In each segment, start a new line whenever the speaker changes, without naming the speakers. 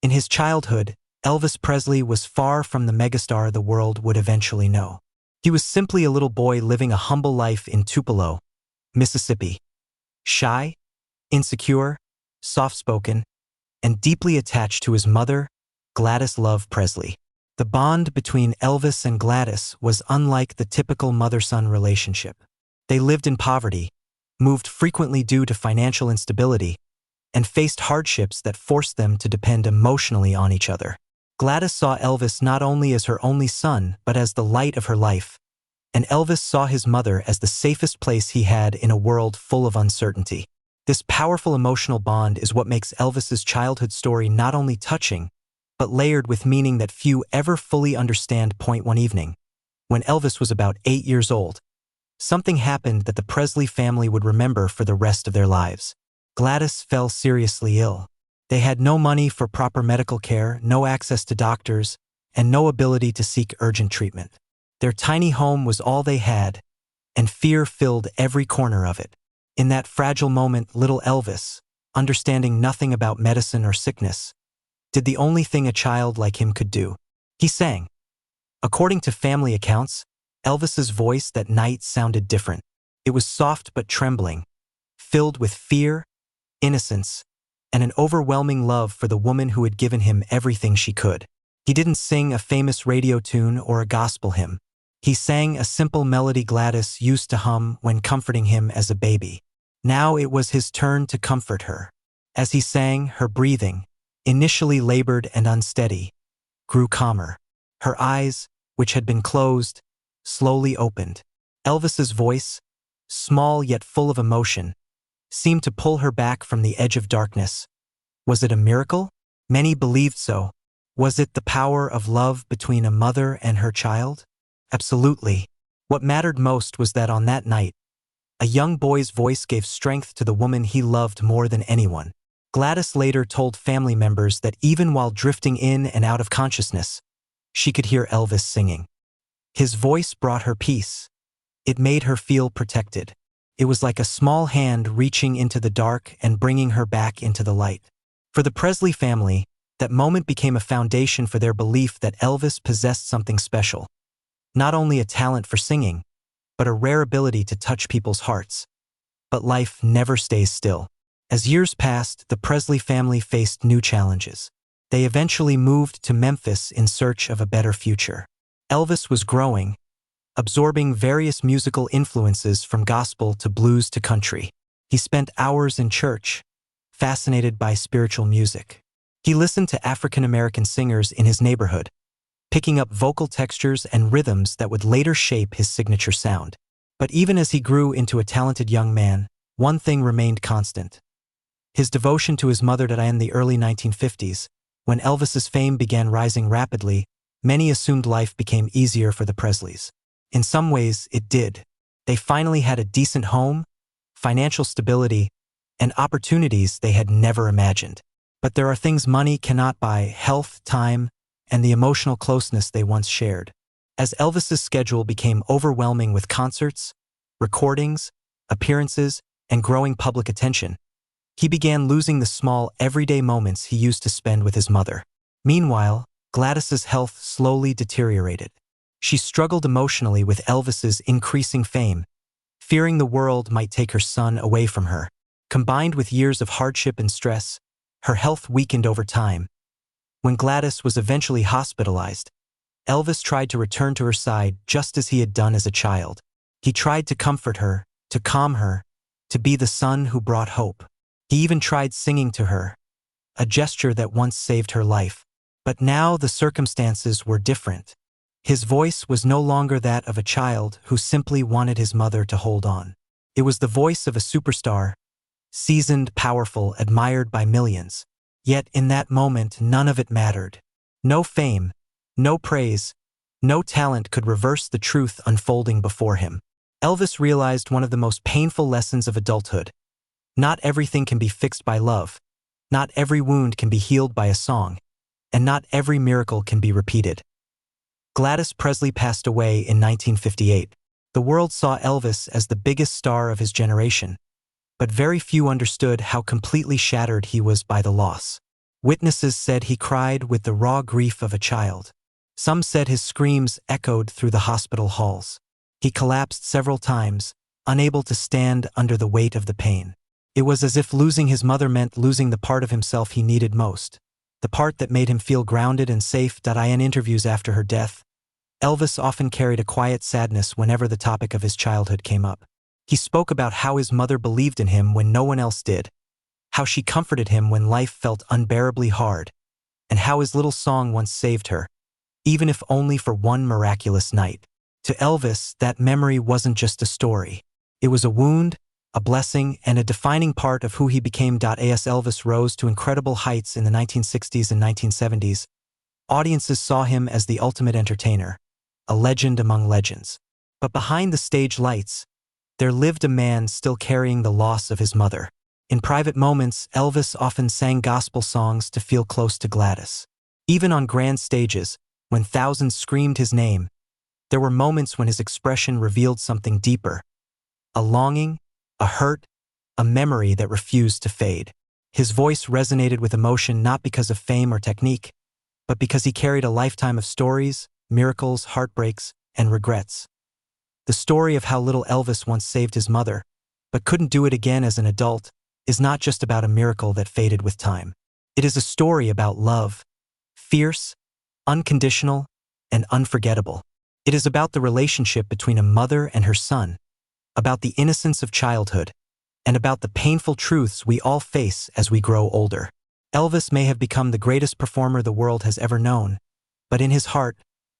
In his childhood, Elvis Presley was far from the megastar the world would eventually know. He was simply a little boy living a humble life in Tupelo, Mississippi. Shy, insecure, soft-spoken, and deeply attached to his mother, Gladys Love Presley. The bond between Elvis and Gladys was unlike the typical mother-son relationship. They lived in poverty, moved frequently due to financial instability, and faced hardships that forced them to depend emotionally on each other. Gladys saw Elvis not only as her only son but as the light of her life, and Elvis saw his mother as the safest place he had in a world full of uncertainty. This powerful emotional bond is what makes Elvis's childhood story not only touching, but layered with meaning that few ever fully understand. One evening, when Elvis was about 8 years old, something happened that the Presley family would remember for the rest of their lives. Gladys fell seriously ill. They had no money for proper medical care, no access to doctors, and no ability to seek urgent treatment. Their tiny home was all they had, and fear filled every corner of it. In that fragile moment, little Elvis, understanding nothing about medicine or sickness, did the only thing a child like him could do. He sang. According to family accounts, Elvis's voice that night sounded different. It was soft but trembling, filled with fear, innocence, and an overwhelming love for the woman who had given him everything she could. He didn't sing a famous radio tune or a gospel hymn. He sang a simple melody Gladys used to hum when comforting him as a baby. Now it was his turn to comfort her. As he sang, her breathing, initially labored and unsteady, grew calmer. Her eyes, which had been closed, slowly opened. Elvis's voice, small yet full of emotion, seemed to pull her back from the edge of darkness. Was it a miracle? Many believed so. Was it the power of love between a mother and her child? Absolutely. What mattered most was that on that night, a young boy's voice gave strength to the woman he loved more than anyone. Gladys later told family members that even while drifting in and out of consciousness, she could hear Elvis singing. His voice brought her peace. It made her feel protected. It was like a small hand reaching into the dark and bringing her back into the light. For the Presley family, that moment became a foundation for their belief that Elvis possessed something special. Not only a talent for singing, but a rare ability to touch people's hearts. But life never stays still. As years passed, the Presley family faced new challenges. They eventually moved to Memphis in search of a better future. Elvis was growing, absorbing various musical influences from gospel to blues to country. He spent hours in church, fascinated by spiritual music. He listened to African American singers in his neighborhood, picking up vocal textures and rhythms that would later shape his signature sound. But even as he grew into a talented young man, one thing remained constant: his devotion to his mother. In the early 1950s, when Elvis's fame began rising rapidly, many assumed life became easier for the Presleys. In some ways, it did. They finally had a decent home, financial stability, and opportunities they had never imagined. But there are things money cannot buy: health, time, and the emotional closeness they once shared. As Elvis's schedule became overwhelming with concerts, recordings, appearances, and growing public attention, he began losing the small, everyday moments he used to spend with his mother. Meanwhile, Gladys's health slowly deteriorated. She struggled emotionally with Elvis's increasing fame, fearing the world might take her son away from her. Combined with years of hardship and stress, her health weakened over time. When Gladys was eventually hospitalized, Elvis tried to return to her side just as he had done as a child. He tried to comfort her, to calm her, to be the son who brought hope. He even tried singing to her, a gesture that once saved her life. But now the circumstances were different. His voice was no longer that of a child who simply wanted his mother to hold on. It was the voice of a superstar, seasoned, powerful, admired by millions. Yet in that moment, none of it mattered. No fame, no praise, no talent could reverse the truth unfolding before him. Elvis realized one of the most painful lessons of adulthood. Not everything can be fixed by love. Not every wound can be healed by a song. And not every miracle can be repeated. Gladys Presley passed away in 1958. The world saw Elvis as the biggest star of his generation, but very few understood how completely shattered he was by the loss. Witnesses said he cried with the raw grief of a child. Some said his screams echoed through the hospital halls. He collapsed several times, unable to stand under the weight of the pain. It was as if losing his mother meant losing the part of himself he needed most, the part that made him feel grounded and safe. In interviews after her death, Elvis often carried a quiet sadness whenever the topic of his childhood came up. He spoke about how his mother believed in him when no one else did, how she comforted him when life felt unbearably hard, and how his little song once saved her, even if only for one miraculous night. To Elvis, that memory wasn't just a story. It was a wound, a blessing, and a defining part of who he became. As Elvis rose to incredible heights in the 1960s and 1970s, audiences saw him as the ultimate entertainer, a legend among legends. But behind the stage lights, there lived a man still carrying the loss of his mother. In private moments, Elvis often sang gospel songs to feel close to Gladys. Even on grand stages, when thousands screamed his name, there were moments when his expression revealed something deeper, a longing, a hurt, a memory that refused to fade. His voice resonated with emotion not because of fame or technique, but because he carried a lifetime of stories, miracles, heartbreaks, and regrets. The story of how little Elvis once saved his mother, but couldn't do it again as an adult, is not just about a miracle that faded with time. It is a story about love, fierce, unconditional, and unforgettable. It is about the relationship between a mother and her son, about the innocence of childhood, and about the painful truths we all face as we grow older. Elvis may have become the greatest performer the world has ever known, but in his heart,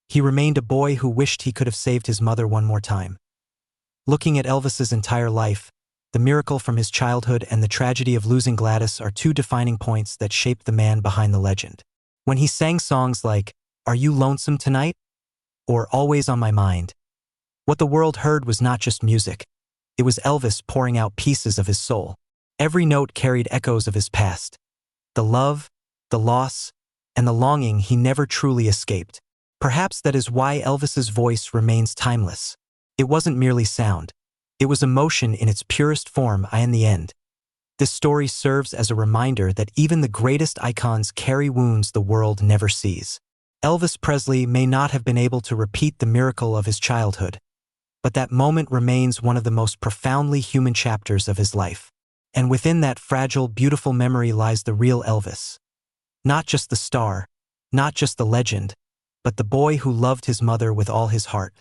he remained a boy who wished he could have saved his mother one more time. Looking at Elvis's entire life, the miracle from his childhood and the tragedy of losing Gladys are two defining points that shaped the man behind the legend. When he sang songs like, "Are You Lonesome Tonight?" or "Always on My Mind," what the world heard was not just music. It was Elvis pouring out pieces of his soul. Every note carried echoes of his past, the love, the loss, and the longing he never truly escaped. Perhaps that is why Elvis's voice remains timeless. It wasn't merely sound. It was emotion in its purest form. In the end, this story serves as a reminder that even the greatest icons carry wounds the world never sees. Elvis Presley may not have been able to repeat the miracle of his childhood, but that moment remains one of the most profoundly human chapters of his life. And within that fragile, beautiful memory lies the real Elvis. Not just the star, not just the legend, but the boy who loved his mother with all his heart.